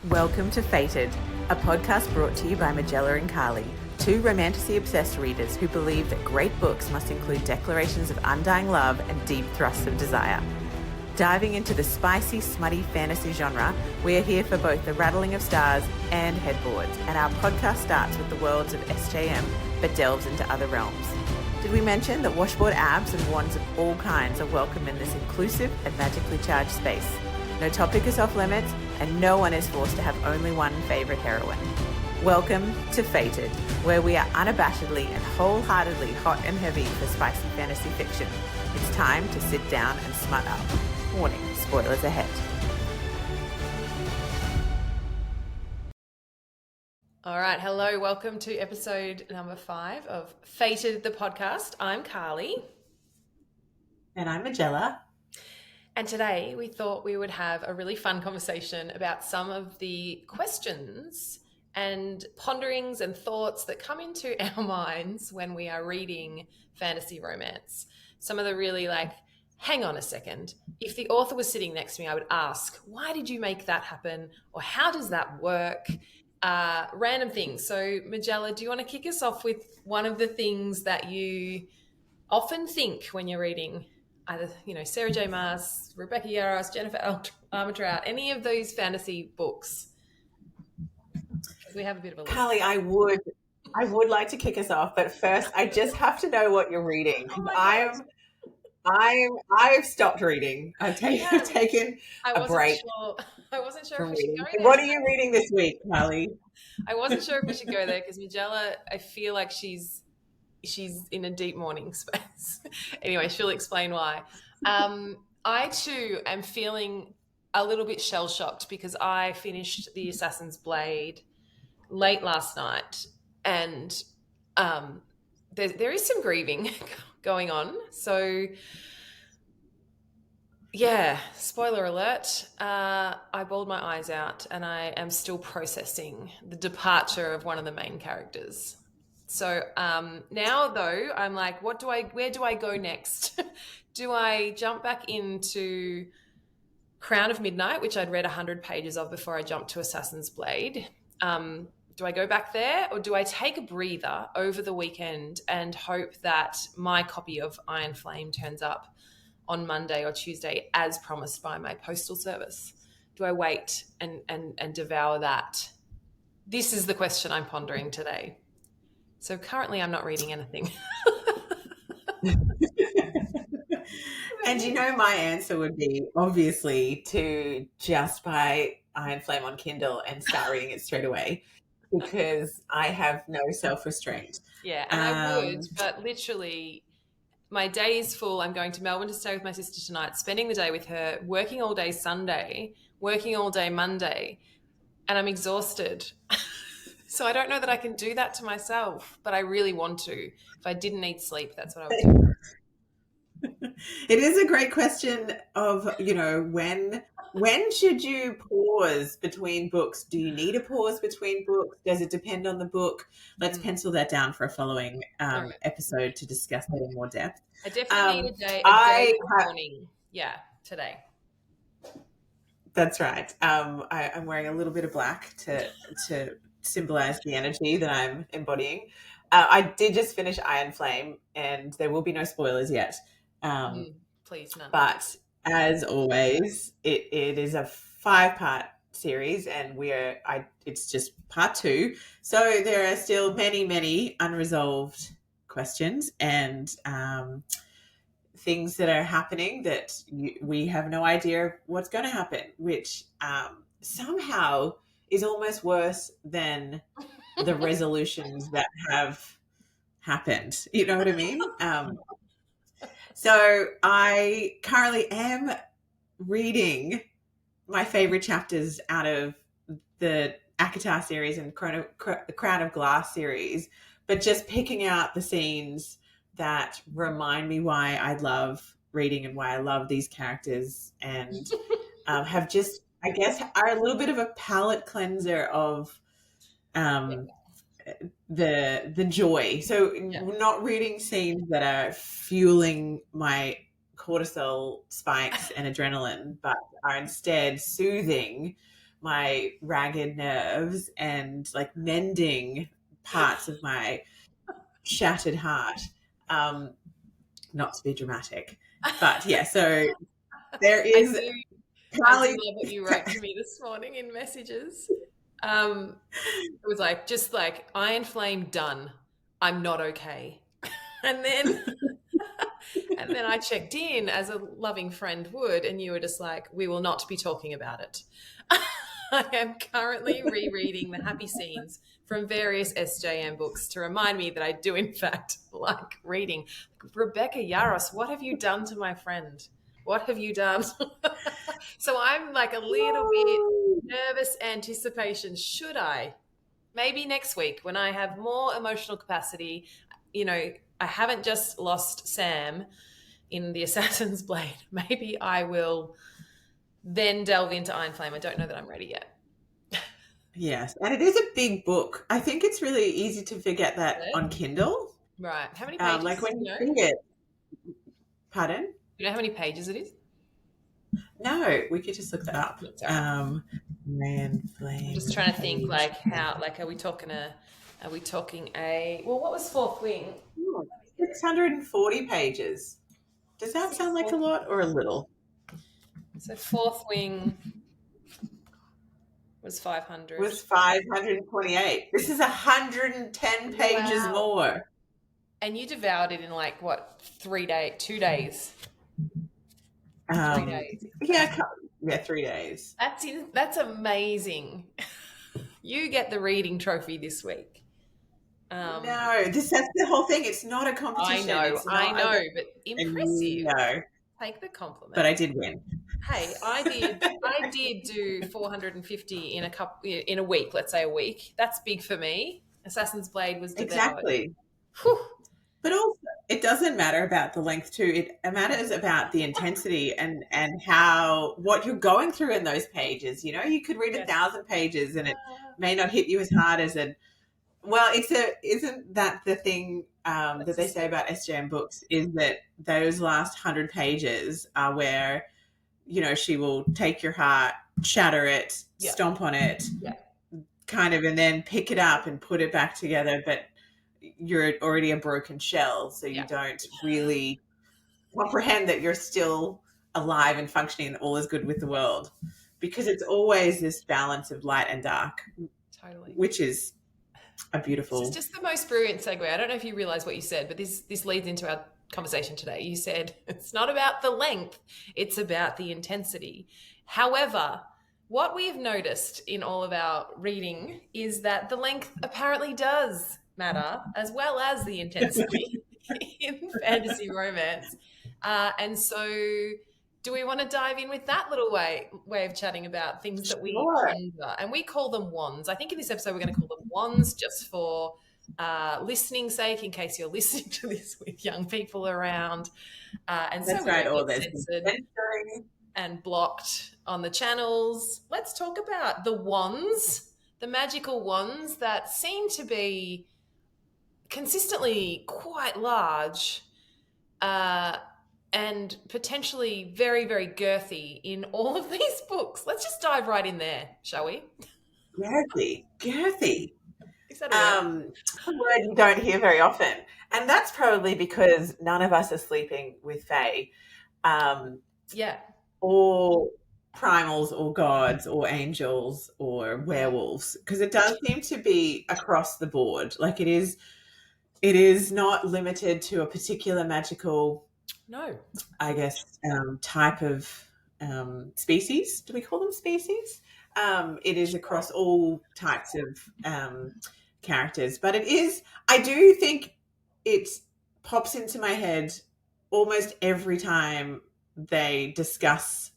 Welcome to Fated, a podcast brought to you by Majella and Carlie, two romantasy-obsessed readers who believe that great books must include declarations of undying love and deep thrusts of desire. Diving into the spicy, smutty fantasy genre, we are here for both the rattling of stars and headboards, and our podcast starts with the worlds of SJM, but delves into other realms. Did we mention that washboard abs and wands of all kinds are welcome in this inclusive and magically charged space? No topic is off limits, and no one is forced to have only one favourite heroine. Welcome to Fated, where we are unabashedly and wholeheartedly hot and heavy for spicy fantasy fiction. It's time to sit down and smut up. Warning, spoilers ahead. All right, hello, welcome to episode number 5 of Fated the podcast. I'm Carlie. And I'm Majella. And today we thought we would have a really fun conversation about some of the questions and ponderings and thoughts that come into our minds when we are reading fantasy romance. Some of the really hang on a second. If the author was sitting next to me, I would ask, why did you make that happen? Or how does that work? Random things. So Majella, do you want to kick us off with one of the things that you often think when you're reading either, Sarah J Maas, Rebecca Yarros, Jennifer Armentrout, any of those fantasy books? We have a bit of a list. Carlie, I would like to kick us off, but first I just have to know what you're reading. I've stopped reading. I've taken a break. I wasn't sure if we reading. should go there. What are you reading this week, Carlie? I wasn't sure if we should go there because Majella, I feel like she's in a deep mourning space. Anyway, she'll explain why. I too am feeling a little bit shell-shocked because I finished The Assassin's Blade late last night, and there is some grieving going on. So yeah, spoiler alert, I bawled my eyes out and I am still processing the departure of one of the main characters. So now though, I'm like, where do I go next? Do I jump back into Crown of Midnight, which I'd read 100 pages of before I jumped to Assassin's Blade? Do I go back there, or do I take a breather over the weekend and hope that my copy of Iron Flame turns up on Monday or Tuesday as promised by my postal service? Do I wait and devour that? This is the question I'm pondering today. So currently I'm not reading anything. And my answer would be obviously to just buy Iron Flame on Kindle and start reading it straight away, because I have no self-restraint. Yeah, and I would, but literally my day is full. I'm going to Melbourne to stay with my sister tonight, spending the day with her, working all day Sunday, working all day Monday, and I'm exhausted. So I don't know that I can do that to myself, but I really want to. If I didn't need sleep, that's what I would do. It is a great question of, when should you pause between books? Do you need a pause between books? Does it depend on the book? Let's pencil that down for a following episode to discuss that in more depth. I definitely need a day morning. Yeah, today. That's right. I'm wearing a little bit of black to symbolize the energy that I'm embodying. I did just finish Iron Flame, and there will be no spoilers yet. Please, none. But as always, it is a 5-part series, and it's just part 2. So there are still many, many unresolved questions and things that are happening that we have no idea what's going to happen, which somehow is almost worse than the resolutions that have happened. You know what I mean? So I currently am reading my favorite chapters out of the ACOTAR series and the Crown of Glass series, but just picking out the scenes that remind me why I love reading and why I love these characters, and have just, I guess, are a little bit of a palate cleanser of the joy. So not reading scenes that are fueling my cortisol spikes and adrenaline, but are instead soothing my ragged nerves and like mending parts of my shattered heart. Not to be dramatic, but yeah, so there is I do Carlie. love what you wrote to me this morning in messages. It was like, just like, iron flame done. I'm not okay. And then and then I checked in as a loving friend would, and you were just like, we will not be talking about it. I am currently rereading the happy scenes from various SJM books to remind me that I do, in fact, like reading. Rebecca Yaros, what have you done to my friend? What have you done? So I'm like a little bit nervous anticipation. Should I? Maybe next week when I have more emotional capacity. I haven't just lost Sam in the Assassin's Blade. Maybe I will then delve into Iron Flame. I don't know that I'm ready yet. Yes, and it is a big book. I think it's really easy to forget that on Kindle. Right. How many pages? Like when you see it. Pardon? You know how many pages it is? No, we could just look that up. Man, flame. I'm just trying to think, like, how, like, are we talking a, well, what was Fourth Wing? 640 pages. Does that sound like a lot or a little? So Fourth Wing was 500. Was 528. This is 110 pages more. And you devoured it in like what, 2 days? 3 days. Yeah, 3 days. That's amazing. You get the reading trophy this week. No, that's the whole thing. It's not a competition. I know, but impressive. No. Take the compliment. But I did win. Hey, I did do 450 in a week. Let's say a week. That's big for me. Assassin's Blade was devoured. Exactly. Whew. But also, it doesn't matter about the length too. It matters about the intensity and what you're going through in those pages. You could read 1,000 pages and it may not hit you as hard as isn't that the thing that they say about SJM books is that those last 100 pages are where, she will take your heart, shatter it, stomp on it, kind of, and then pick it up and put it back together. But you're already a broken shell, so you don't really comprehend that you're still alive and functioning and all is good with the world, because it's always this balance of light and dark. Totally. Which is a beautiful... This is just the most brilliant segue. I don't know if you realize what you said, but this leads into our conversation today. You said it's not about the length, it's about the intensity. However, what we've noticed in all of our reading is that the length apparently does matter, as well as the intensity in fantasy romance. And so do we want to dive in with that little way of chatting about things that we ponder? And we call them wands. I think in this episode we're going to call them wands just for listening's sake, in case you're listening to this with young people around. And that's so we right, don't get censored and blocked on the channels. Let's talk about the wands, the magical wands that seem to be consistently quite large and potentially very, very girthy in all of these books. Let's just dive right in there, shall we? Girthy. Is that a word you don't hear very often. And that's probably because none of us are sleeping with fae. Or primals or gods or angels or werewolves, because it does seem to be across the board. Like it is not limited to a particular magical, I guess, type of species. Do we call them species? It is across all types of characters, but I do think it pops into my head almost every time they discuss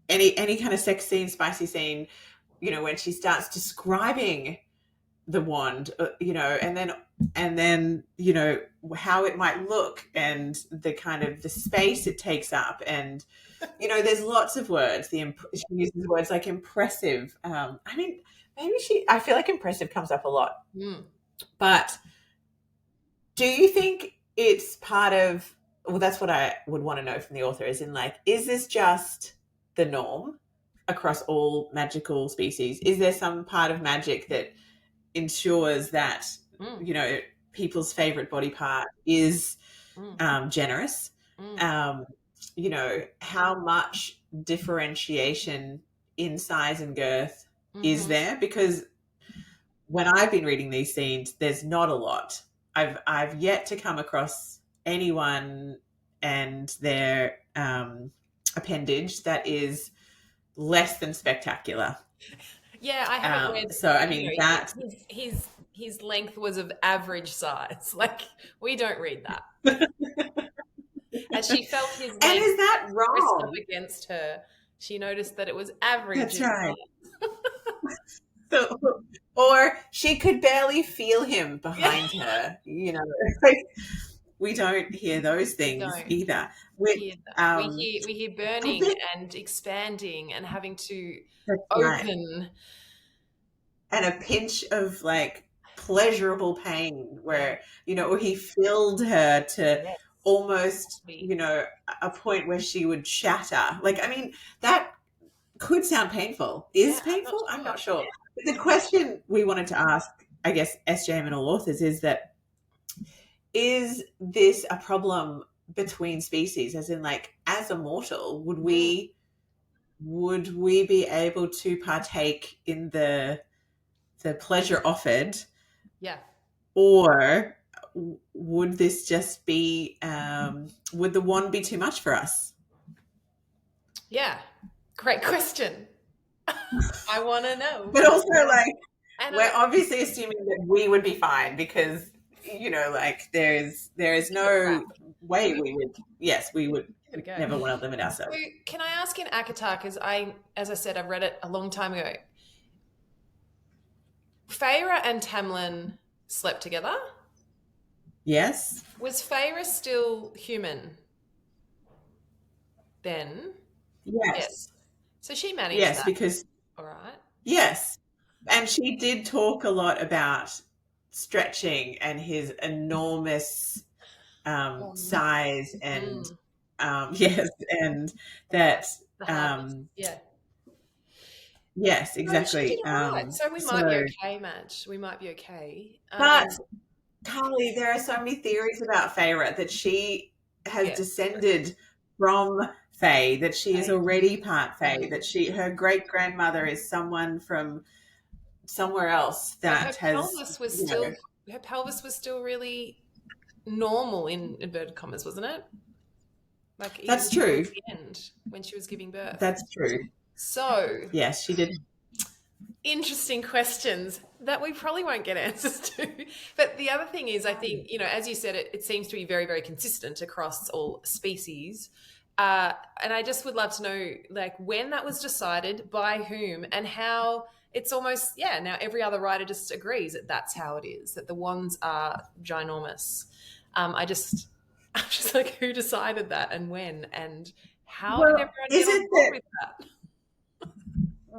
any kind of sex scene, spicy scene, when she starts describing the wand, and then how it might look and the kind of the space it takes up, and there's lots of words. She uses words like impressive. I feel like impressive comes up a lot. But do you think it's part of? Well, that's what I would want to know from the author. Is this just the norm? across all magical species? Is there some part of magic that ensures that, you know, people's favorite body part is generous? You know, how much differentiation in size and girth is there? Because when I've been reading these scenes, there's not a lot. I've yet to come across anyone and their appendage that is less than spectacular. Yeah, I haven't read. So I mean that his length was of average size. Like, we don't read that. As she felt his and legs is that pressed wrong? up against her, she noticed that it was average. That's right. So, or she could barely feel him behind her. You know, like, we don't hear those things either. We hear burning and expanding and having to open. Right. And a pinch of like pleasurable pain where, you know, or he filled her to almost, you know, a point where she would shatter. Like, I mean, that could sound painful. Is painful? I'm not sure. But the question we wanted to ask, I guess, SJM and all authors is that, is this a problem between species? As in, like, as a mortal, would we be able to partake in the pleasure offered? Yeah. Or would this just be, would the wand be too much for us? Yeah. Great question. I want to know. But also, like, we're obviously assuming that we would be fine because, you know, like, there is no way we would. Yes, we would never want to limit ourselves. So can I ask in ACOTAR, because as I said, I've read it a long time ago. Feyre and Tamlin slept together. Yes. Was Feyre still human then? Yes. So she managed that. Yes, because... All right. Yes. And she did talk a lot about stretching and his enormous size and, yes, and that... Yes, exactly. No, she did all right. So we might be okay, Madge. We might be okay. But, Carlie, there are so many theories about Feyre that she has descended from Fae, that she is already part Fae, that her great-grandmother is someone from somewhere else that her pelvis was still really normal in inverted commas, wasn't it? Like, that's true. At the end, when she was giving birth. That's true. So yes, she did. Interesting questions that we probably won't get answers to. But the other thing is, I think, you know, as you said, it seems to be very, very consistent across all species. And I just would love to know, like, when that was decided, by whom, and how it's almost, now every other writer just agrees that that's how it is, that the wands are ginormous. I'm just like, who decided that and when and how did everyone get on board with that?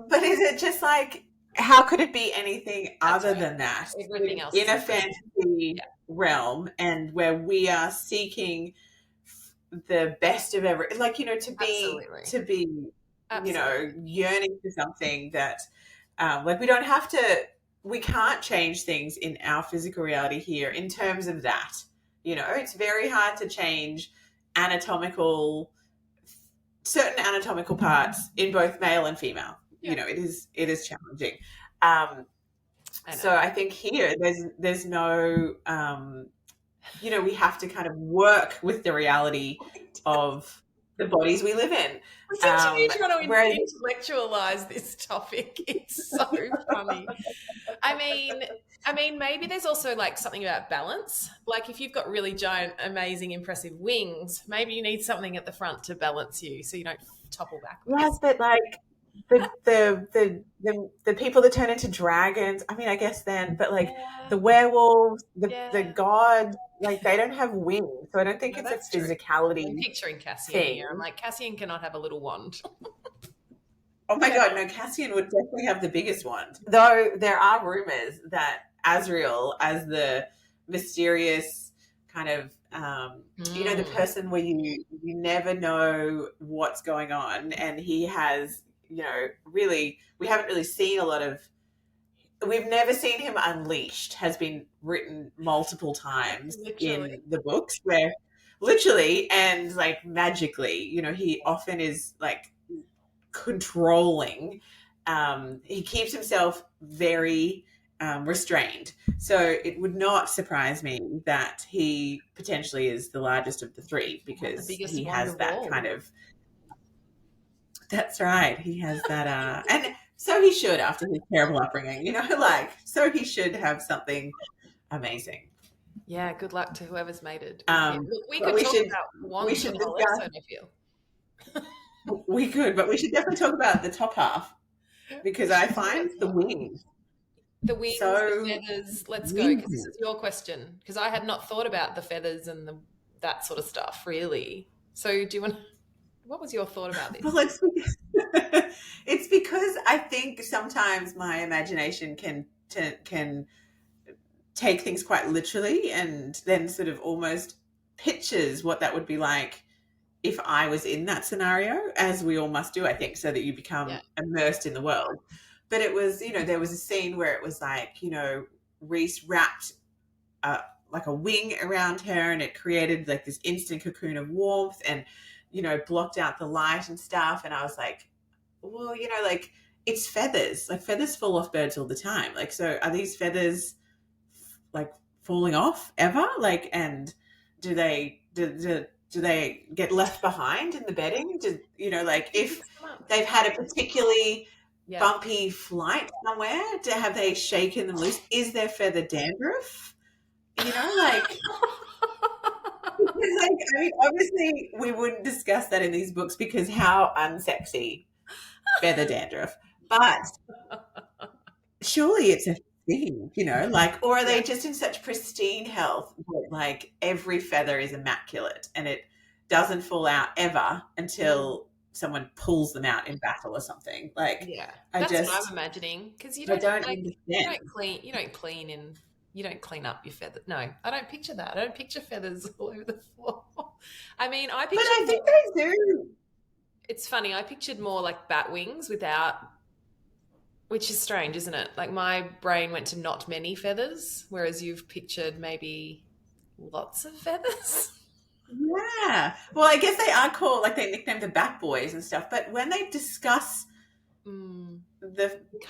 But is it just like, how could it be anything other than that? Everything else in a fantasy realm, and where we are seeking the best of every, like, you know, to be you know, yearning for something that, like, we can't change things in our physical reality here in terms of that. You know, it's very hard to change certain anatomical parts in both male and female. You know, it is challenging. So I think here there's no, you know, we have to kind of work with the reality of the bodies we live in. We continue trying to intellectualize this topic. It's so funny. I mean, maybe there's also like something about balance. Like, if you've got really giant, amazing, impressive wings, maybe you need something at the front to balance you so you don't topple backwards. Yes, but like the people that turn into dragons, I mean, I guess then, but like the werewolves, the gods, like, they don't have wings, so I don't think it's a physicality. I'm picturing Cassian here. I'm like, Cassian cannot have a little wand. Oh my God, no, Cassian would definitely have the biggest wand. Though there are rumors that Azriel, as the mysterious kind of, you know, the person where you never know what's going on, and he has really, we haven't really seen a lot of. We've never seen him unleashed has been written multiple times Literally. in the books where literally and like magically, he often is like controlling. He keeps himself very restrained. So it would not surprise me that he potentially is the largest of the three The because biggest he wand has of that all. kind of. That's right. He has that, and so he should after his terrible upbringing. So he should have something amazing. Yeah, good luck to whoever's made it. Look, we But could we talk should about we wands for should the whole discuss. episode, I feel. We could, but we should definitely talk about the top half because I find the wings The wings, so the feathers. Let's go, because this winged. is your question. Because I had not thought about the feathers and that sort of stuff, really. So do you want? What was your thought about this? Well, it's because I think sometimes my imagination can take things quite literally and then sort of almost pictures what that would be like if I was in that scenario, as we all must do, I think, so that you become immersed in the world. But it was, there was a scene where it was like, Reese wrapped like a wing around her and it created like this instant cocoon of warmth and, blocked out the light and stuff. And I was like, well, like it's feathers. Like feathers fall off birds all the time. Like, so are these feathers like falling off ever? Like, and do they get left behind in the bedding? Like if they've had a particularly bumpy flight somewhere, have they shaken them loose? Is there feather dandruff? Like, obviously we wouldn't discuss that in these books because how unsexy feather dandruff. But surely it's a thing, like, or are they just in such pristine health that like every feather is immaculate and it doesn't fall out ever until someone pulls them out in battle or something? Like, that's what I'm imagining. Because you don't clean up your feathers. No, I don't picture that. I don't picture feathers all over the floor. I mean, I think they do. It's funny. I pictured more like bat wings without, which is strange, isn't it? Like my brain went to not many feathers, whereas you've pictured maybe lots of feathers. Yeah. Well, I guess they are called, like they nicknamed the Bat Boys and stuff, but when they discuss the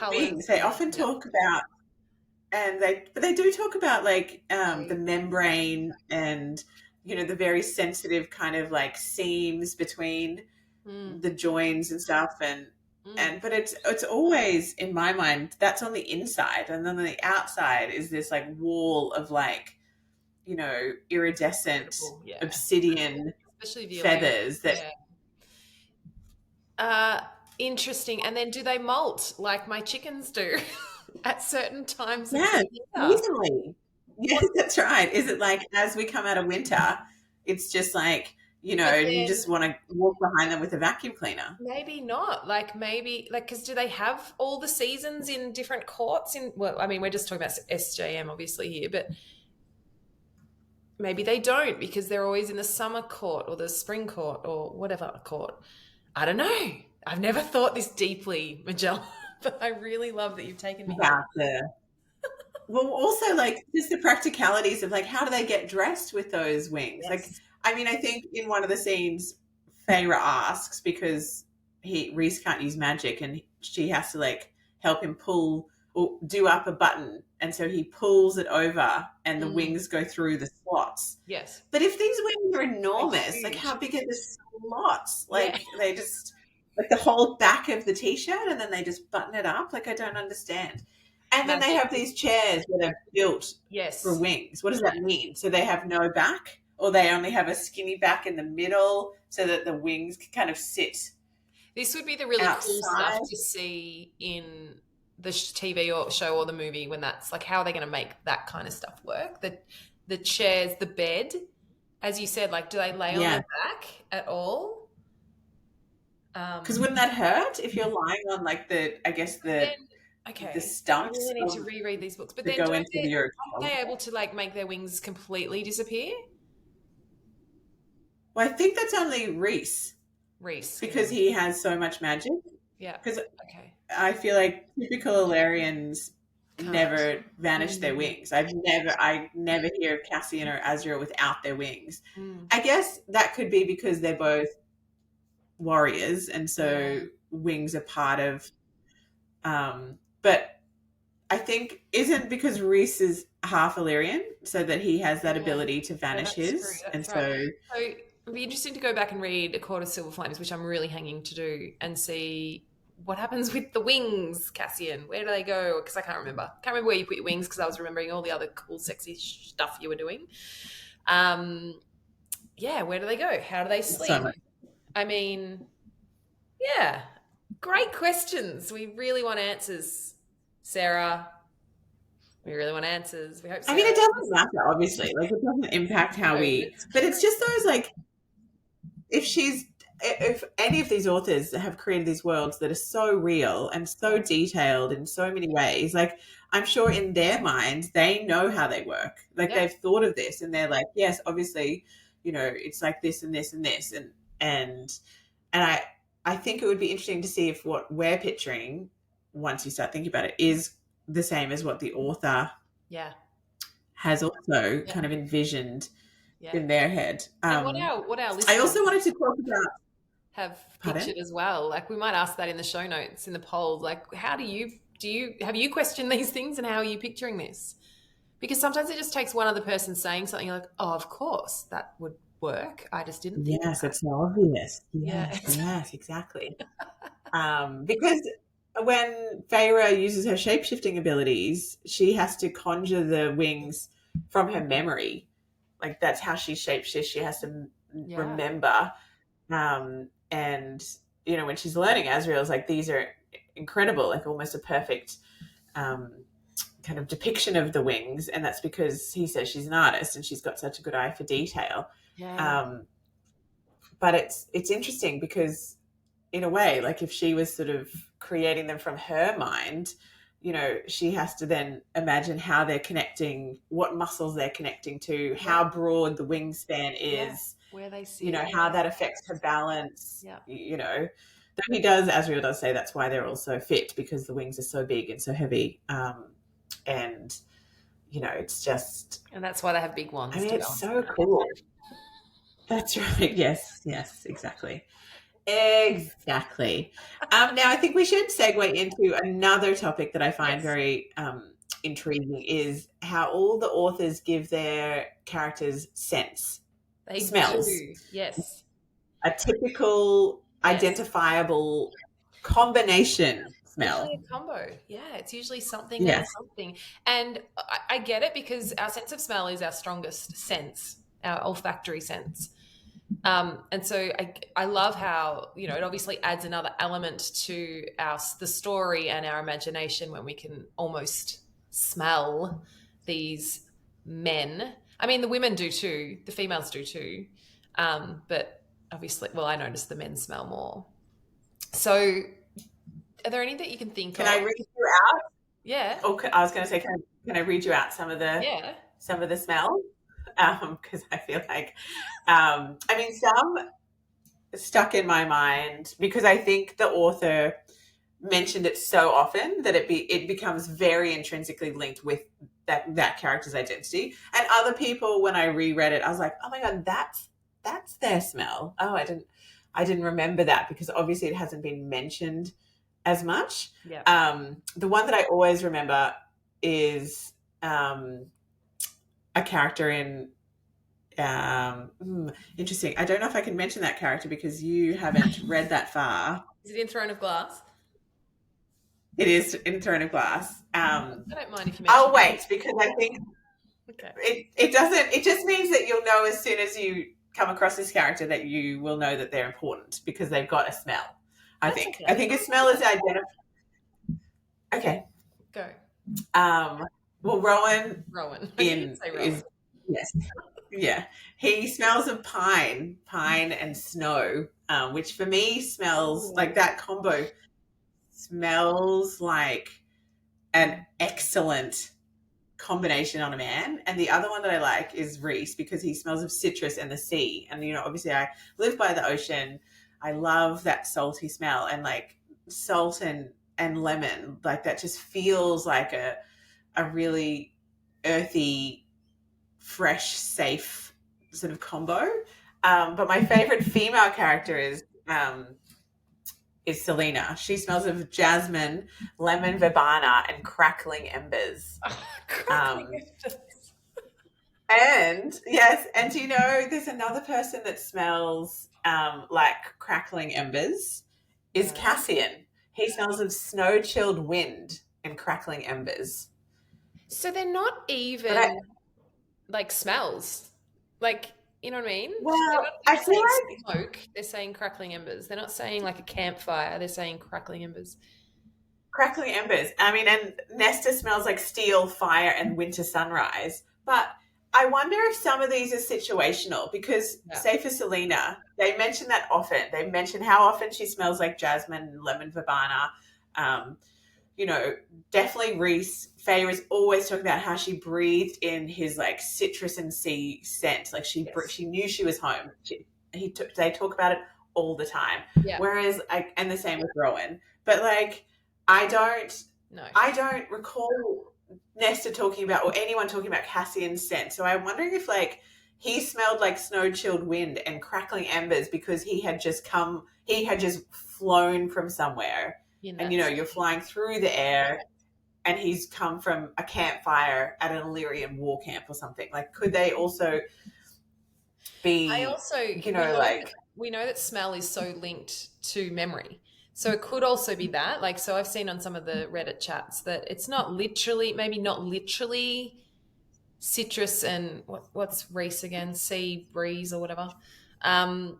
wings, they often talk about, but they do talk about like the membrane and, the very sensitive kind of like seams between the joins and stuff. But it's always, in my mind, that's on the inside. And then on the outside is this like wall of like, iridescent obsidian feathers interesting. And then do they molt like my chickens do at certain times? Yeah, easily. Yes, that's right. Is it like as we come out of winter, it's just like, you just want to walk behind them with a vacuum cleaner? Maybe not. Like maybe like, because do they have all the seasons in different courts? I mean, we're just talking about SJM obviously here, but maybe they don't because they're always in the summer court or the spring court or whatever court. I don't know. I've never thought this deeply, Majella, but I really love that you've taken me about well, also like just the practicalities of like how do they get dressed with those wings? Like, I mean, I think in one of the scenes, Feyre asks because Reese can't use magic and she has to like help him pull or do up a button, and so he pulls it over and the wings go through the slots. Yes. But if these wings are enormous, like how big are the slots? Like they just like the whole back of the t-shirt and then they just button it up. Like I don't understand. And then they have these chairs that are built for wings. What does that mean? So they have no back, or they only have a skinny back in the middle so that the wings can kind of sit. This would be the really cool stuff to see in the TV or show or the movie when that's like, how are they going to make that kind of stuff work? The chairs, the bed, as you said, like do they lay on their back at all? Because wouldn't that hurt if you're lying on like the stumps? I really need to reread these books. But then aren't they able to like make their wings completely disappear? Well, I think that's only Reese. Because he has so much magic. Yeah. Because Okay. I feel like typical Illyrians Can't. never vanish their wings. I never hear of Cassian or Azriel without their wings. I guess that could be because they're both warriors, and so wings are part of. But I think isn't because Rhys is half Illyrian, so that he has that ability to Yeah, vanish that's true. his, and That's right. so So it'd be interesting to go back and read A Court of Silver Flames, which I'm really hanging to do, and see what happens with the wings, Cassian. Where do they go? Because I can't remember. Can't remember where you put your wings because I was remembering all the other cool, sexy stuff you were doing. Yeah, where do they go? How do they sleep? so much. I mean, yeah, great questions. We really want answers, Sarah. We really want answers. We hope. I mean, it Sarah- doesn't matter, obviously. Like, it doesn't impact how No, we. it's But it's true. just those like, if any of these authors have created these worlds that are so real and so detailed in so many ways, like I'm sure in their minds they know how they work. Like they've thought of this and they're like, yes, obviously, it's like this and this and this and I think it would be interesting to see if what we're picturing, once you start thinking about it, is the same as what the author has also kind of envisioned in their head. And what our listeners I also wanted to talk about have Pardon? pictured as well. Like we might ask that in the show notes, in the polls. Like, how have you questioned these things, and how are you picturing this? Because sometimes it just takes one other person saying something. You're like, oh, of course that would work. I just didn't think. Yes, it's so obvious. Yes, exactly. Because when Feyre uses her shape-shifting abilities, she has to conjure the wings from her memory. Like that's how she shapeshifts. She has to remember. And when she's learning, Azriel's like, these are incredible, like almost a perfect kind of depiction of the wings, and that's because he says she's an artist and she's got such a good eye for detail. But it's interesting because in a way, like if she was sort of creating them from her mind, she has to then imagine how they're connecting, what muscles they're connecting to, how broad the wingspan is, where they sit, how that affects her balance. Though Azriel does say that's why they're all so fit, because the wings are so big and so heavy. And it's just, and that's why they have big ones. I mean, it's so cool. That's right. Yes, exactly. Exactly. Now, I think we should segue into another topic that I find very intriguing, is how all the authors give their characters scents, smells. Do. Yes. A typical, identifiable combination smell. Usually a combo. Yeah, it's usually something and something. And I get it, because our sense of smell is our strongest sense, our olfactory sense. And so I love how, it obviously adds another element to the story and our imagination when we can almost smell these men. I mean, the women do too, the females do too. But obviously, I notice the men smell more. So are there any that you can think of? Can I read you out? Yeah. Okay, I was going to say, can I read you out some of the smells? Because I feel like, I mean, some stuck in my mind because I think the author mentioned it so often that it becomes very intrinsically linked with that character's identity. And other people, when I reread it, I was like, oh my God, that's their smell. Oh, I didn't remember that, because obviously it hasn't been mentioned as much. The one that I always remember is a character in interesting. I don't know if I can mention that character because you haven't read that far. Is it in Throne of Glass? It is in Throne of Glass. I don't mind if you mention I'll wait, because I think it doesn't. It just means that you'll know as soon as you come across this character that you will know that they're important because they've got a smell. I think a smell is identified. Okay. Go. Well, Rowan is yes. Yeah. He smells of pine and snow, which for me smells like that combo smells like an excellent combination on a man. And the other one that I like is Rhys, because he smells of citrus and the sea. And, obviously I live by the ocean. I love that salty smell. And like salt and lemon. Like that just feels like a really earthy, fresh, safe sort of combo. But my favorite female character is Selena. She smells of jasmine, lemon verbena, and crackling embers. Crackling embers. And yes, and do you know there's another person that smells like crackling embers is Cassian. He smells of snow-chilled wind and crackling embers. So they're not even like smells. Like, you know what I mean? Well, I feel like smoke, they're saying crackling embers. They're not saying like a campfire, they're saying crackling embers. crackling embers. I mean, and Nesta smells like steel, fire, and winter sunrise. But I wonder if some of these are situational because, say, for Selena, they mention that often. They mention how often she smells like jasmine, lemon verbena. You know, definitely Reese. Faye is always talking about how she breathed in his like citrus and sea scent. Like she knew she was home. They talk about it all the time. Yeah. Whereas, and the same with Rowan. But like, I don't recall Nesta talking about or anyone talking about Cassian's scent. So I'm wondering if like he smelled like snow-chilled wind and crackling embers because he had just flown from somewhere. And, you know, you're flying through the air and he's come from a campfire at an Illyrian war camp or something. Like, could they also be, we know that smell is so linked to memory. So it could also be that. Like, so I've seen on some of the Reddit chats that it's not literally citrus and what's Reese again? Sea breeze or whatever. But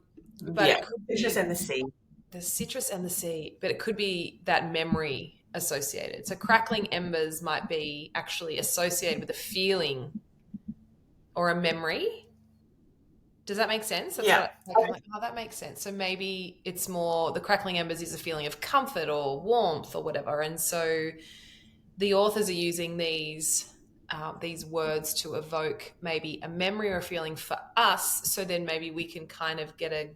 it could be citrus and the sea. The citrus and the sea, but it could be that memory associated. So crackling embers might be actually associated with a feeling or a memory. Does that make sense? That's that makes sense. So maybe it's more the crackling embers is a feeling of comfort or warmth or whatever. And so the authors are using these words to evoke maybe a memory or a feeling for us. So then maybe we can kind of get a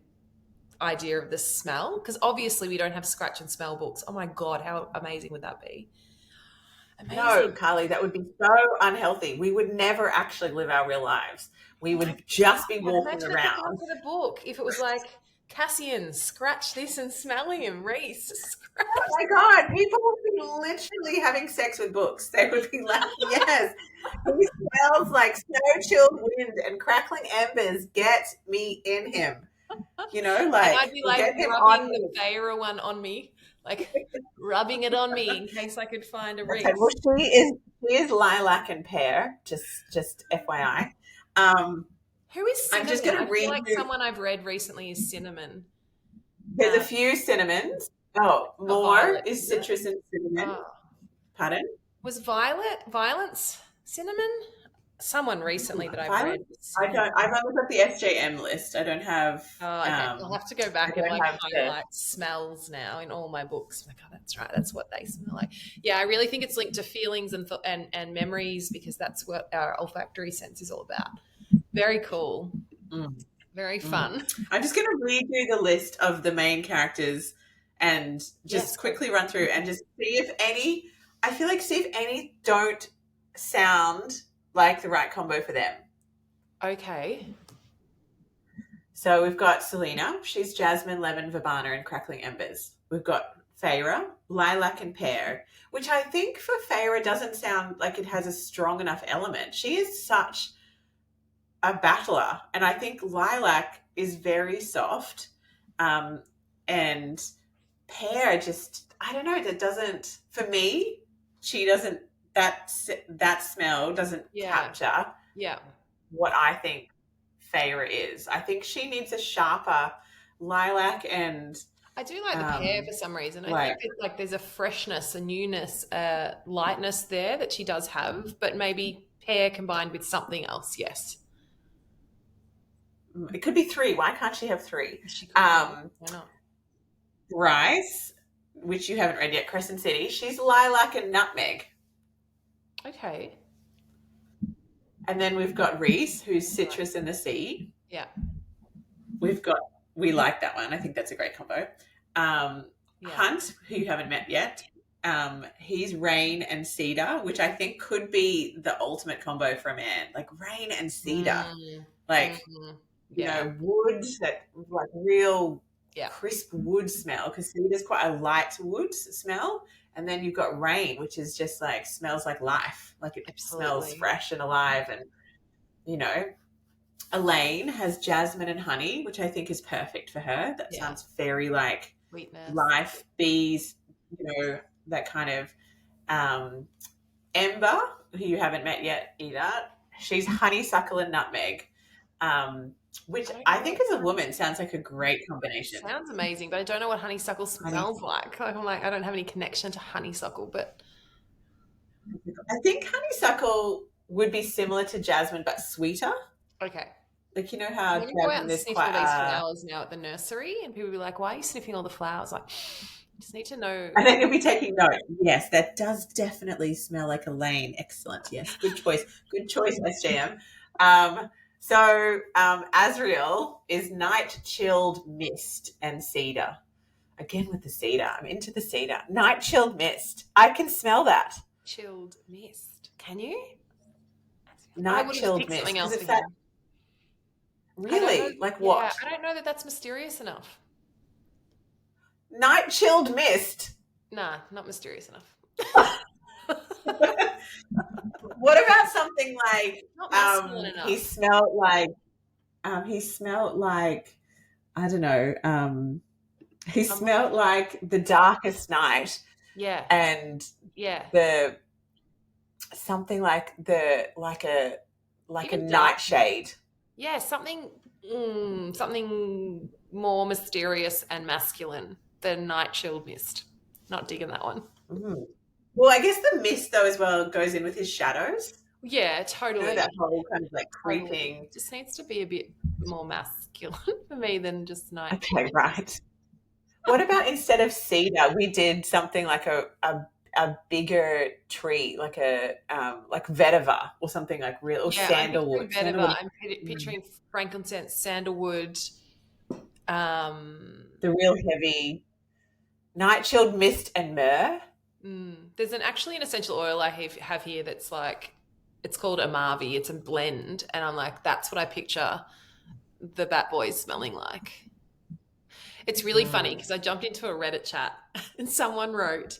idea of the smell, because obviously we don't have scratch and smell books. Oh my God, how amazing would that be? Amazing. No, Carlie, that would be so unhealthy. We would never actually live our real lives. We would just be walking around. For the book, if it was like Cassian, scratch this and smell him, Reese. Scratch. Oh my God, people would be literally having sex with books. They would be like, yes, he smells like snow-chilled wind and crackling embers. Get me in him. You know, like, and I'd be like rubbing the Feyre one on me, like rubbing it on me in case I could find a Reese. Okay, well, she is lilac and pear, just FYI. Who is cinnamon? I'm just going to read. Like someone I've read recently is cinnamon. There's a few cinnamons. Oh, more is citrus and cinnamon. Oh. Pardon? Was Violence cinnamon? Someone recently that I've read. I've only got the SJM list. I don't have. Oh, okay. I'll have to go back and highlight smells now in all my books. Like, oh, that's right. That's what they smell like. Yeah, I really think it's linked to feelings and memories because that's what our olfactory sense is all about. Very cool. Very fun. I'm just going to read you the list of the main characters and just quickly run through and just see if any. I feel like see if any don't sound like the right combo for them. Okay. So we've got Selena. She's jasmine, lemon, verbena, and crackling embers. We've got Feyre, lilac and pear, which I think for Feyre doesn't sound like it has a strong enough element. She is such a battler, and I think lilac is very soft, and pear just, I don't know, that doesn't, for me, she doesn't, that smell doesn't capture what I think Feyre is. I think she needs a sharper lilac, and I do like the pear for some reason. I think that, like, there's a freshness, a newness, a lightness there that she does have, but maybe pear combined with something else. Yes, it could be three. Why can't she have three? Why not? Rice, which you haven't read yet, Crescent City. She's lilac and nutmeg. Okay. And then we've got Reese, who's citrus and the sea. Yeah. We like that one. I think that's a great combo. Yeah. Hunt, who you haven't met yet, he's rain and cedar, which I think could be the ultimate combo for a man. Like rain and cedar, like Yeah. wood, that like real Yeah. crisp wood smell, because cedar's quite a light wood smell, and then you've got rain, which is just like smells like life, like it smells Absolutely. fresh and alive. And Elaine has jasmine and honey, which I think is perfect for her. That sounds very like Sweetness. life, bees, that kind of Ember, who you haven't met yet either. She's honeysuckle and nutmeg, which I think as a woman sounds like a great combination. Sounds amazing, but I don't know what honeysuckle smells like. I'm like, I don't have any connection to honeysuckle, but I think honeysuckle would be similar to jasmine but sweeter. okay. Like how I'm go out and jasmine is sniff quite all these flowers now at the nursery, and people will be like, "Why are you sniffing all the flowers?" Like, I just need to know. And then you'll be taking note. Yes, that does definitely smell like Elaine. Excellent. Yes, good choice. Good choice, SJM. So Azriel is night chilled mist and cedar. Again with the cedar. I'm into the cedar. Night chilled mist. I can smell that. Chilled mist. Can you? Night chilled mist. Something else That, really? Like what? Yeah, I don't know that that's mysterious enough. Night chilled mist. Nah, not mysterious enough. What about something like not masculine enough. He smelled like I don't know, he smelled like the darkest night. Yeah. And the something like a nightshade. Yeah, something more mysterious and masculine than night chilled mist. Not digging that one. Mm. Well, I guess the mist though as well goes in with his shadows. Yeah, totally. That whole kind of like creeping. It just needs to be a bit more masculine for me than just night. Okay, right. What about instead of cedar, we did something like a bigger tree, like a like vetiver or something like real, or sandalwood. I'm picturing frankincense, sandalwood. The real heavy night chilled mist and myrrh. There's actually an essential oil I have here that's like, it's called Amavi. It's a blend, and I'm like, that's what I picture the Bat Boys smelling like. It's really funny because I jumped into a Reddit chat and someone wrote,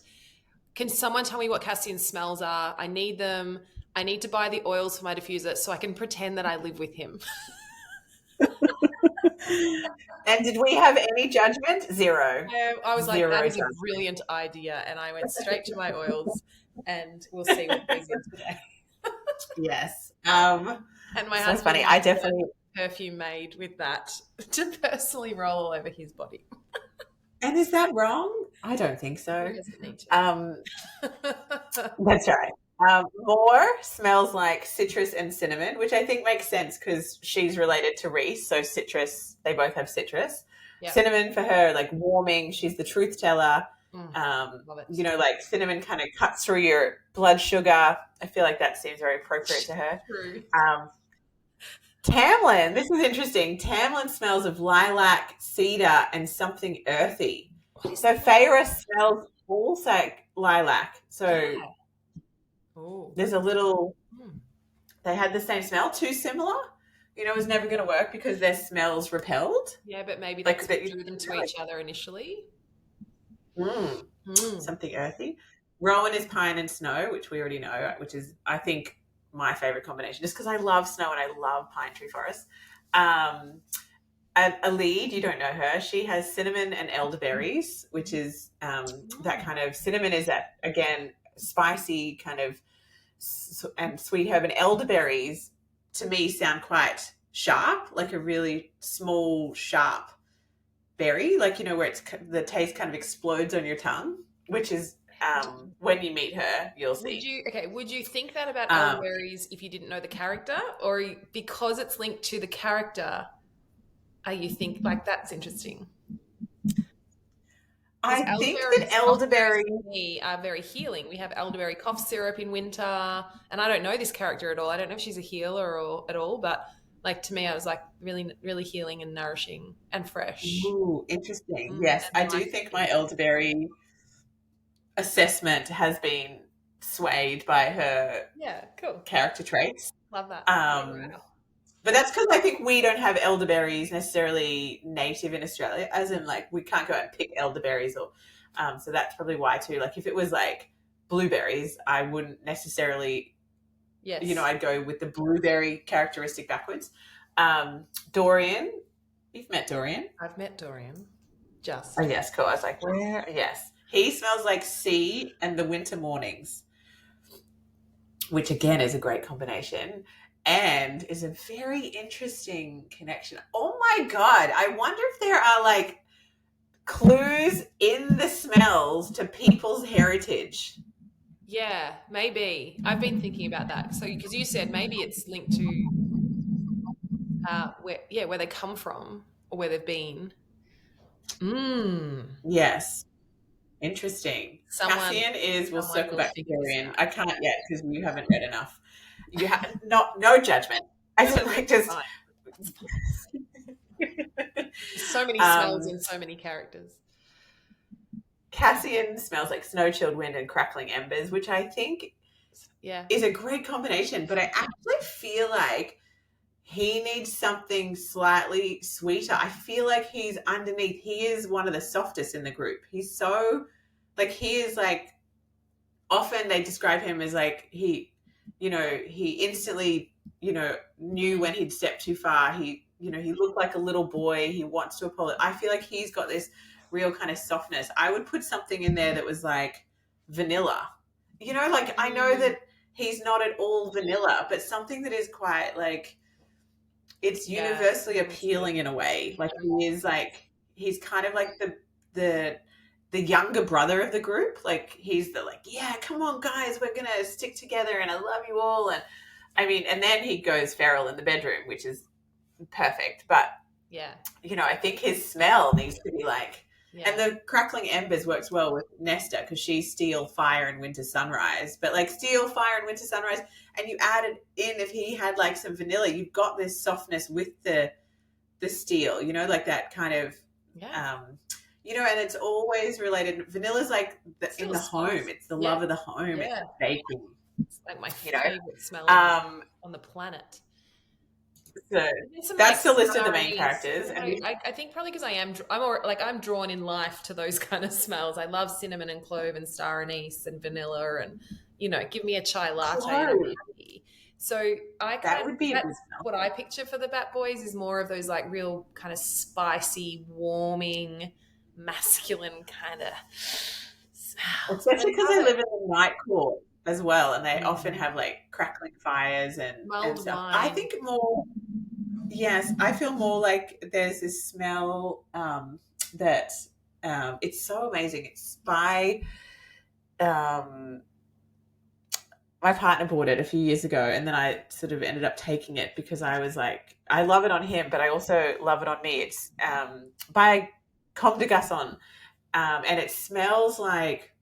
"Can someone tell me what Cassian's smells are? I need them. I need to buy the oils for my diffuser so I can pretend that I live with him." And did we have any judgment? Zero. I was like, that is a brilliant idea. And I went straight to my oils, and we'll see what goes in today. Yes. And my husband, funny. I definitely perfume made with that to personally roll all over his body. And is that wrong? I don't think so. He doesn't need to. That's right. More smells like citrus and cinnamon, which I think makes sense because she's related to Reese, so citrus, they both have citrus. Yep. Cinnamon for her, like warming, she's the truth teller. Love it. Like cinnamon kind of cuts through your blood sugar. I feel like that seems very appropriate to her. True. Tamlin, this is interesting. Tamlin smells of lilac, cedar, and something earthy. So Feyre smells also like lilac. So there's a little, they had the same smell, too similar. It was never going to work because their smells repelled. Yeah, but maybe that's what drew them to each other initially. Something earthy. Rowan is pine and snow, which we already know, which is, I think, my favorite combination, just because I love snow and I love pine tree forest. A lead, you don't know her. She has cinnamon and elderberries, which is that kind of, cinnamon is that, again, spicy kind of and sweet herb, and elderberries to me sound quite sharp, like a really small, sharp berry, like, where it's the taste kind of explodes on your tongue, which is when you meet her, you'll see. Would you think that about elderberries if you didn't know the character, or because it's linked to the character, you think like that's interesting? I think that elderberry are very healing. We have elderberry cough syrup in winter, and I don't know this character at all. I don't know if she's a healer at all, but Like to me, I was like really, really healing and nourishing and fresh. Ooh, interesting. Yes, I And do life think my giving. elderberry assessment has been swayed by her Yeah, cool. character traits. Love that. Yeah, Um, wow. but that's because I think we don't have elderberries necessarily native in Australia, as in like we can't go out and pick elderberries or so that's probably why too. Like if it was like blueberries, I wouldn't necessarily, Yes, I'd go with the blueberry characteristic backwards. Dorian, you've met Dorian. I've met Dorian. Oh Just. yes, cool. I was like, where? Yes, he smells like sea and the winter mornings, which again is a great combination and is a very interesting connection. Oh my God. I wonder if there are like clues in the smells to people's heritage. Yeah, maybe. I've been thinking about that. So, because you said maybe it's linked to where they come from or where they've been. Mm. Yes. Interesting. Someone, Cassian is, we'll someone circle will back to figure this Dorian. out. I can't yet because you haven't read enough. You have not, no judgment. I don't like just, Fine. So many smells um, in so many characters. Cassian smells like snow chilled wind and crackling embers, which I think Yeah. is a great combination, but I actually feel like he needs something slightly sweeter. I feel like he's underneath. He is one of the softest in the group. He's so, like, he is like, often they describe him as like, he instantly, knew when he'd stepped too far. He looked like a little boy. He wants to apologize. I feel like he's got this real kind of softness. I would put something in there that was like vanilla. Like I know that he's not at all vanilla, but something that is quite like it's Yeah. universally appealing in a way. Like he's kind of like the younger brother of the group. Like he's the like, yeah, come on guys, we're gonna stick together and I love you all. And I mean, and then he goes feral in the bedroom, which is perfect. But Yeah. I think his smell needs to be like, Yeah. and the crackling embers works well with Nesta because she's steel, fire, and winter sunrise. But like steel, fire, and winter sunrise, and you added in if he had like some vanilla, you've got this softness with the steel, like that kind of, Yeah. and it's always related. Vanilla's like in the home. Smells. It's the Yeah. love of the home. Yeah. It's baking. It's like my favorite smell on the planet. So Some, that's like, the list of the main starries. characters. I think probably because I'm drawn in life to those kind of smells. I love cinnamon and clove and star anise and vanilla and give me a chai latte and I'm happy. So That would be a good that's smell. what I picture for the Bat Boys is more of those like real kind of spicy, warming, masculine kind of smells. Especially because they live in the night court as well, and they often Mm. have like crackling fires and Mulled stuff. wine. I think more, yes, I feel more like there's this smell that it's so amazing. It's by my partner bought it a few years ago, and then I sort of ended up taking it because I was like, I love it on him, but I also love it on me. It's by Comme des Garçons, and it smells like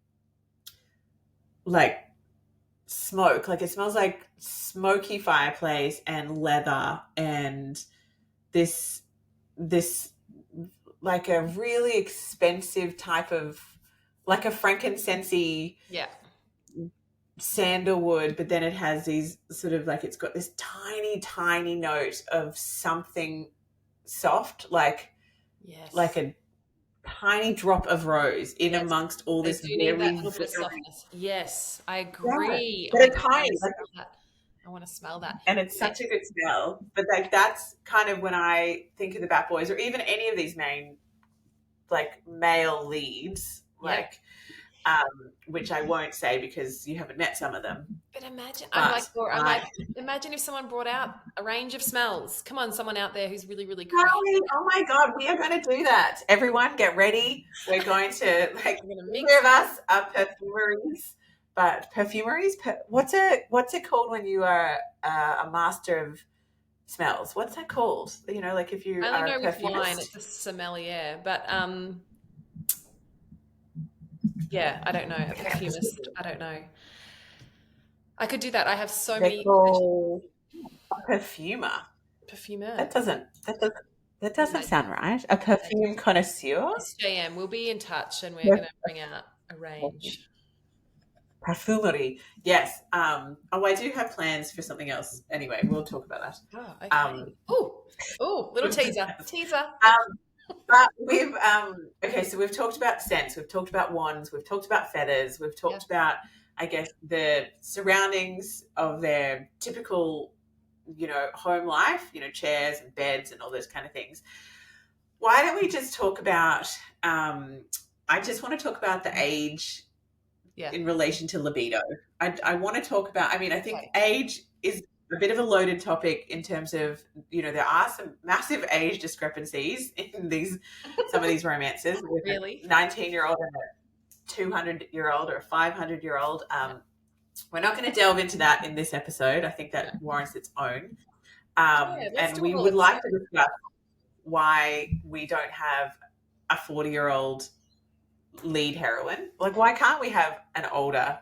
smoke. Like it smells like smoky fireplace and leather and this like a really expensive type of like a frankincense-y Yeah. sandalwood, but then it has these sort of like it's got this tiny note of something soft, like Yes. like a tiny drop of rose in Yes. amongst all They this do need that very little bit of very, softness. Yes, I agree. but Oh my it's God, I tiny, wanna like, smell that. I want to smell that. and it's such a good smell. But like that's kind of when I think of the Bat Boys or even any of these main like male leads, Yeah. like which I won't say because you haven't met some of them. But imagine, But imagine if someone brought out a range of smells. Come on, someone out there who's really, really Carlie, creative. oh my God, we are going to do that. Everyone get ready. We're going to like We're gonna neither mix. of us are perfumeries, but perfumeries. What's it called when you are a master of smells? What's that called? Like if you I are only a know with wine, perfumist. it's a sommelier, but yeah, I don't know. A perfumist, I don't know. I could do that. I have so They're many called a perfumer. Perfumer. That doesn't sound right. A perfume connoisseur? SJM, we'll be in touch and we're going to bring out a range. Perfumery. Yes. I do have plans for something else. Anyway, we'll talk about that. Oh, okay. Little teaser. But so we've talked about scents, we've talked about wands, we've talked about feathers, we've talked about, I guess, the surroundings of their typical, home life, chairs and beds and all those kind of things. Why don't we just talk about, I just want to talk about the age in relation to libido. I want to talk about, I think age is a bit of a loaded topic in terms of, there are some massive age discrepancies in some of these romances with really? a 19-year-old and a 200-year-old or a 500-year-old. We're not going to delve into that in this episode. I think that warrants its own. And we would like to discuss why we don't have a 40-year-old lead heroine. Like, why can't we have an older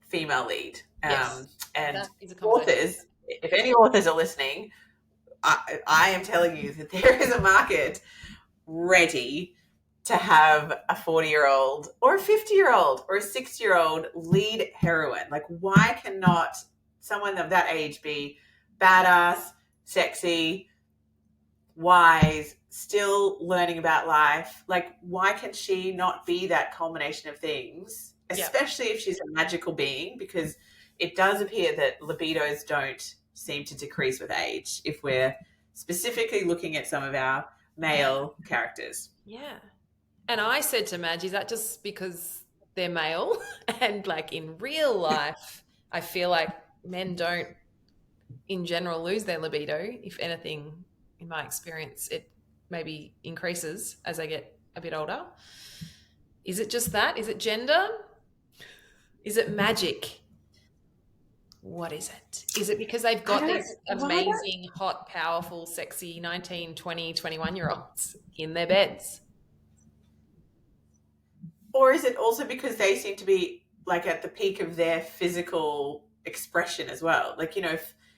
female lead? And authors, if any authors are listening, I am telling you that there is a market ready to have a 40-year-old or a 50-year-old or a 60-year-old lead heroine. Like, why cannot someone of that age be badass, sexy, wise, still learning about life? Like, why can she not be that culmination of things, especially if she's a magical being? Because it does appear that libidos don't seem to decrease with age if we're specifically looking at some of our male characters. Yeah. And I said to Madge, is that just because they're male? And like in real life, I feel like men don't in general lose their libido. If anything, in my experience, it maybe increases as they get a bit older. Is it just that? Is it gender? Is it magic? What is it? Is it because they've got these amazing, hot, powerful, sexy 19, 20, 21-year-olds in their beds? Or is it also because they seem to be like at the peak of their physical expression as well? Like,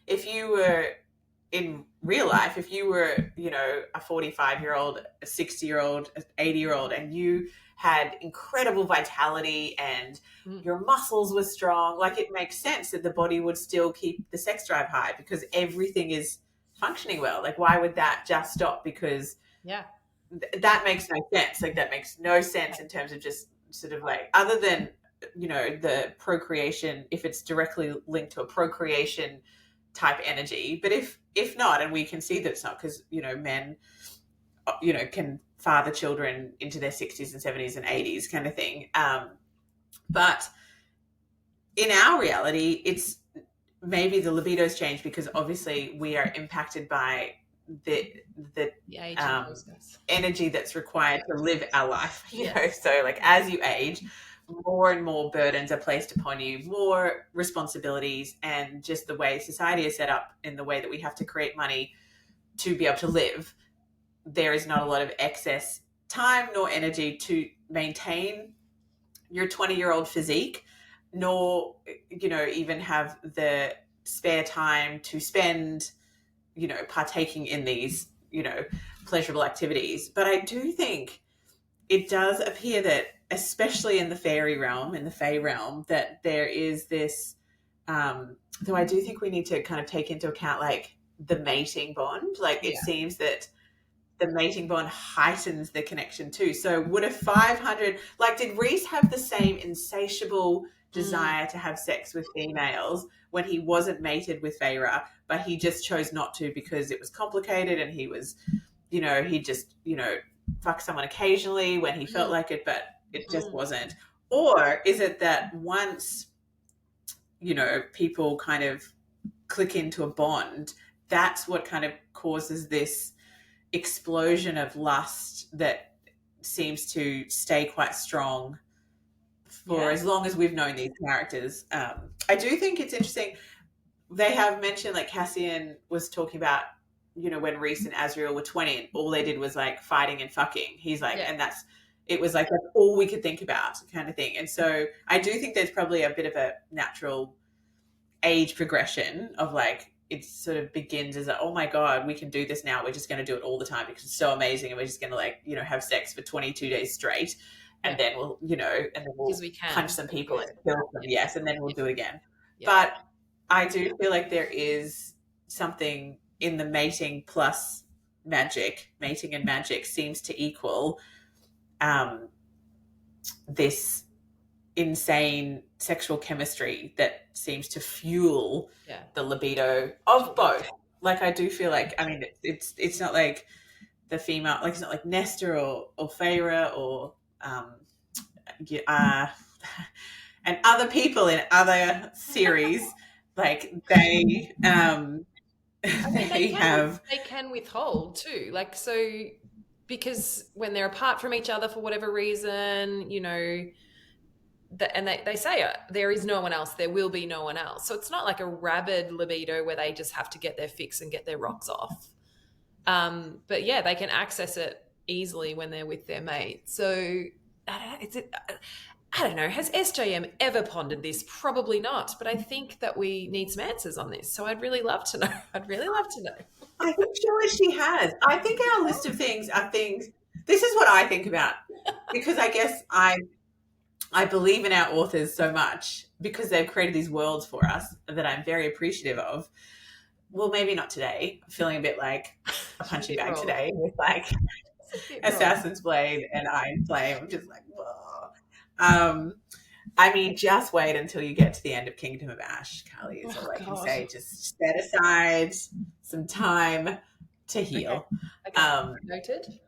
if you were in real life, if you were, a 45-year-old, a 60-year-old, an 80-year-old, and you had incredible vitality and your muscles were strong, like, it makes sense that the body would still keep the sex drive high because everything is functioning well. Like, why would that just stop? Because that makes no sense. Like, that makes no sense in terms of just sort of like, other than, the procreation, if it's directly linked to a procreation type energy. But if not, and we can see that it's not, because, men, can father children into their 60s and 70s and 80s kind of thing. But in our reality, it's maybe the libido's changed because obviously we are impacted by the energy that's required to live our life. So like, as you age, more and more burdens are placed upon you, more responsibilities, and just the way society is set up in the way that we have to create money to be able to live, there is not a lot of excess time nor energy to maintain your 20-year-old physique, nor, even have the spare time to spend, partaking in these, pleasurable activities. But I do think it does appear that, especially in the fairy realm, in the fae realm, that there is this, though I do think we need to kind of take into account like the mating bond. Like, it seems that the mating bond heightens the connection too. So would a 500, like, did Rhys have the same insatiable desire to have sex with females when he wasn't mated with Feyre, but he just chose not to because it was complicated and he was, he just, fuck someone occasionally when he felt like it, but it just wasn't? Or is it that once, people kind of click into a bond, that's what kind of causes this explosion of lust that seems to stay quite strong for as long as we've known these characters? I do think it's interesting. They have mentioned, like, Cassian was talking about, when Rhys and Azriel were 20 and all they did was like fighting and fucking. He's like, and it was like, that's all we could think about, kind of thing. And so I do think there's probably a bit of a natural age progression of like it sort of begins as a, oh my God, we can do this now. We're just going to do it all the time because it's so amazing. And we're just going to like, have sex for 22 days straight. And then we'll, and then we'll we can. punch some people and kill them. Yes. And then we'll do it again. Yeah. But I do feel like there is something in the mating plus magic. Mating and magic seems to equal this insane sexual chemistry that seems to fuel the libido of both. Like I do feel like, I mean, it's not like the female, like it's not like Nestor or Feyre or and other people in other series, like they they can withhold too, like, so because when they're apart from each other for whatever reason, and they say there is no one else, there will be no one else. So it's not like a rabid libido where they just have to get their fix and get their rocks off. But yeah, they can access it easily when they're with their mate. So I don't know. Has SJM ever pondered this? Probably not. But I think that we need some answers on this. So I'd really love to know. I think surely she has. I think our list of things are things. This is what I think about, because I guess I believe in our authors so much because they've created these worlds for us that I'm very appreciative of. Well, maybe not today. I'm feeling a bit like a punching bag today with like Assassin's Blade and Iron Flame. I'm just like, whoa. I mean, just wait until you get to the end of Kingdom of Ash, Carlie, is all I can say. Just set aside some time to heal. Okay. Noted.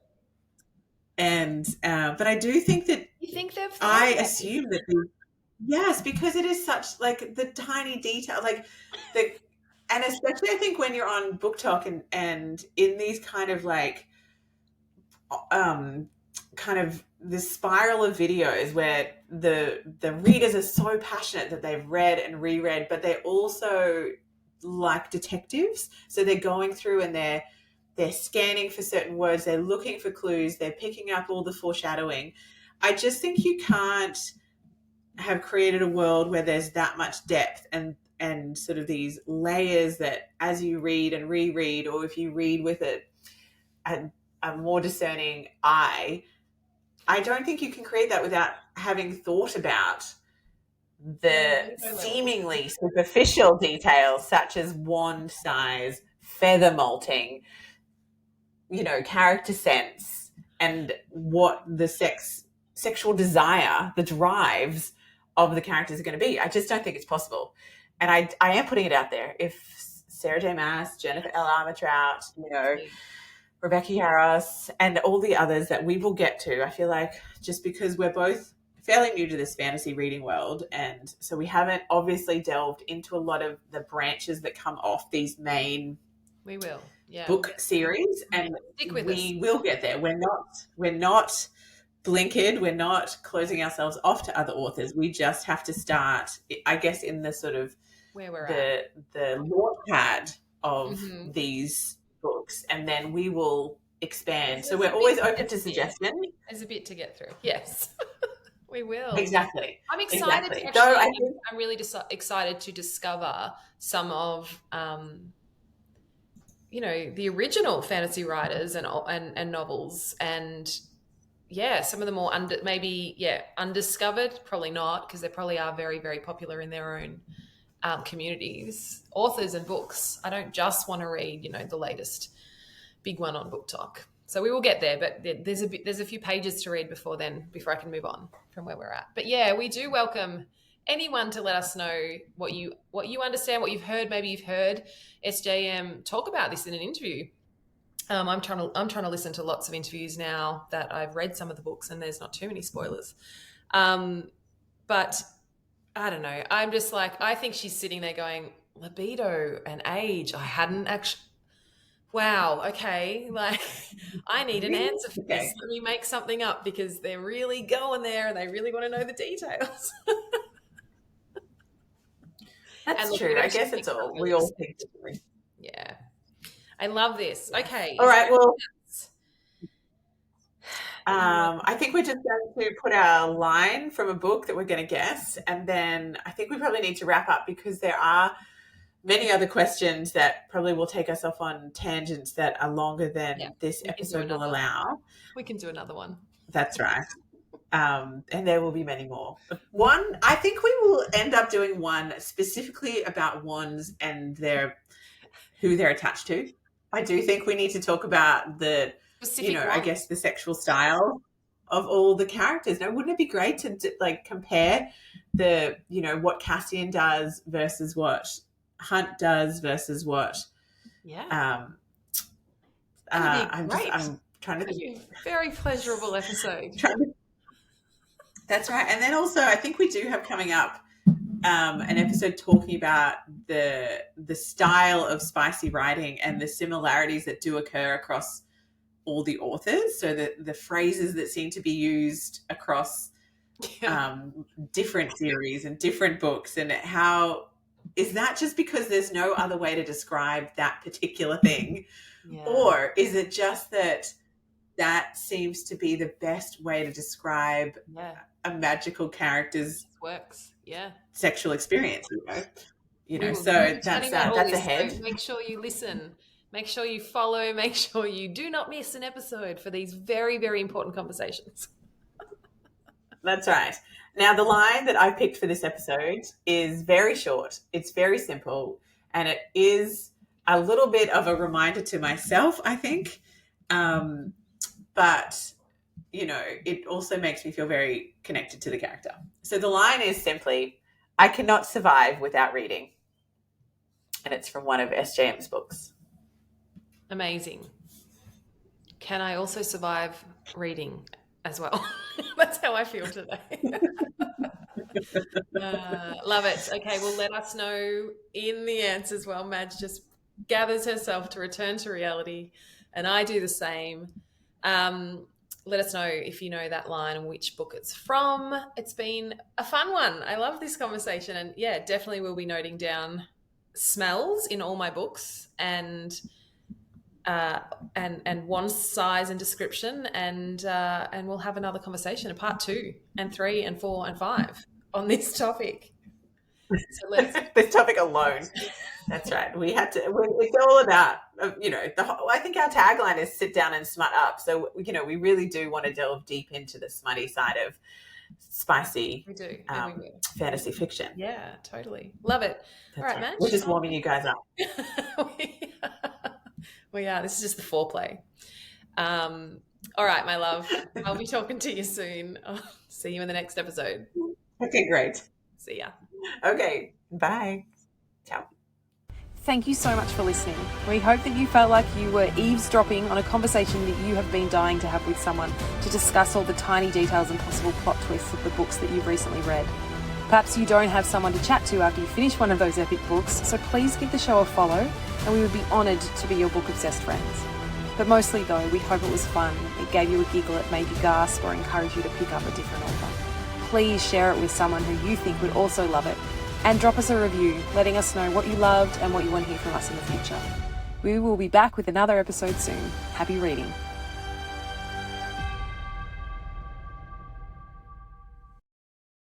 And but I do think that you think they've assume that yes, because it is such like the tiny detail, like and especially I think when you're on Book Talk and in these kind of like kind of this spiral of videos where the readers are so passionate that they've read and reread, but they're also like detectives, so they're going through and they're scanning for certain words, they're looking for clues, they're picking up all the foreshadowing. I just think you can't have created a world where there's that much depth and sort of these layers that as you read and reread, or if you read with it a more discerning eye, I don't think you can create that without having thought about the seemingly superficial details such as wand size, feather molting, character sense, and what the sexual desire, the drives of the characters are going to be. I just don't think it's possible. And I am putting it out there. If Sarah J Maas, Jennifer L. Armentrout, Rebecca Yarros, and all the others that we will get to, I feel like just because we're both fairly new to this fantasy reading world, and so we haven't obviously delved into a lot of the branches that come off these main book series, and we will get there. We're not blinkered. We're not closing ourselves off to other authors. We just have to start, I guess, in the sort of where we're at, the launch pad of these books, and then we will expand. So we're always open to suggestion. There's a bit to get through. Yes. We will. Exactly. I'm excited. Exactly. I'm really excited to discover some of, the original fantasy writers and novels, and some of the more undiscovered. Probably not, because they probably are very, very popular in their own communities, authors and books. I don't just want to read, the latest big one on Book Talk. So we will get there, but there's a few pages to read before I can move on from where we're at. But yeah, we do welcome anyone to let us know what you understand, what you've heard. Maybe you've heard SJM talk about this in an interview. I'm trying to listen to lots of interviews now that I've read some of the books, and there's not too many spoilers. But I don't know. I'm just like, I think she's sitting there going, libido and age. I hadn't actually. Wow. Okay. Like, I need an answer for this. Let me make something up, because they're really going there and they really want to know the details. That's true. I guess it's all we all think. Yeah. I love this. Okay. All right. Well, I think we're just going to put our line from a book that we're going to guess, and then I think we probably need to wrap up, because there are many other questions that probably will take us off on tangents that are longer than this episode will allow. We can do another one. That's right. And there will be many more. One, I think we will end up doing one specifically about wands and who they're attached to. I do think we need to talk about the, I guess the sexual style of all the characters. Now, wouldn't it be great to compare what Cassian does versus what Hunt does versus what? Yeah. I'm trying to think. Very pleasurable episode. That's right. And then also, I think we do have coming up an episode talking about the style of spicy writing and the similarities that do occur across all the authors. So the phrases that seem to be used across different series and different books, and how is that just because there's no other way to describe that particular thing? Yeah. Or is it just that seems to be the best way to describe a magical character's sexual experience, so that's ahead. So make sure you listen, make sure you follow, make sure you do not miss an episode for these very, very important conversations. That's right. Now, the line that I picked for this episode is very short. It's very simple, and it is a little bit of a reminder to myself, I think. But, it also makes me feel very connected to the character. So the line is simply, I cannot survive without reading. And it's from one of SJM's books. Amazing. Can I also survive reading as well? That's how I feel today. Love it. Okay, well, let us know in the answers while Madge just gathers herself to return to reality. And I do the same. Let us know if you know that line and which book it's from. It's been a fun one. I love this conversation. And definitely we'll be noting down smells in all my books and wand size and description, and we'll have another conversation, a part 2 and 3 and 4 and 5 on this topic. So this topic alone. That's right. We had to. It's all about, I think our tagline is "sit down and smut up." So we really do want to delve deep into the smutty side of spicy. We do. Fantasy fiction. Yeah, totally. Love it. That's all right, Madge. We're just warming you guys up. This is just the foreplay. All right, my love. I'll be talking to you soon. I'll see you in the next episode. Okay, great. See ya. Okay, bye. Ciao. Thank you so much for listening. We hope that you felt like you were eavesdropping on a conversation that you have been dying to have with someone to discuss all the tiny details and possible plot twists of the books that you've recently read. Perhaps you don't have someone to chat to after you finish one of those epic books, so please give the show a follow, and we would be honoured to be your book-obsessed friends. But mostly though, we hope it was fun, it gave you a giggle, it made you gasp, or encouraged you to pick up a different author. Please share it with someone who you think would also love it, and drop us a review, letting us know what you loved and what you want to hear from us in the future. We will be back with another episode soon. Happy reading.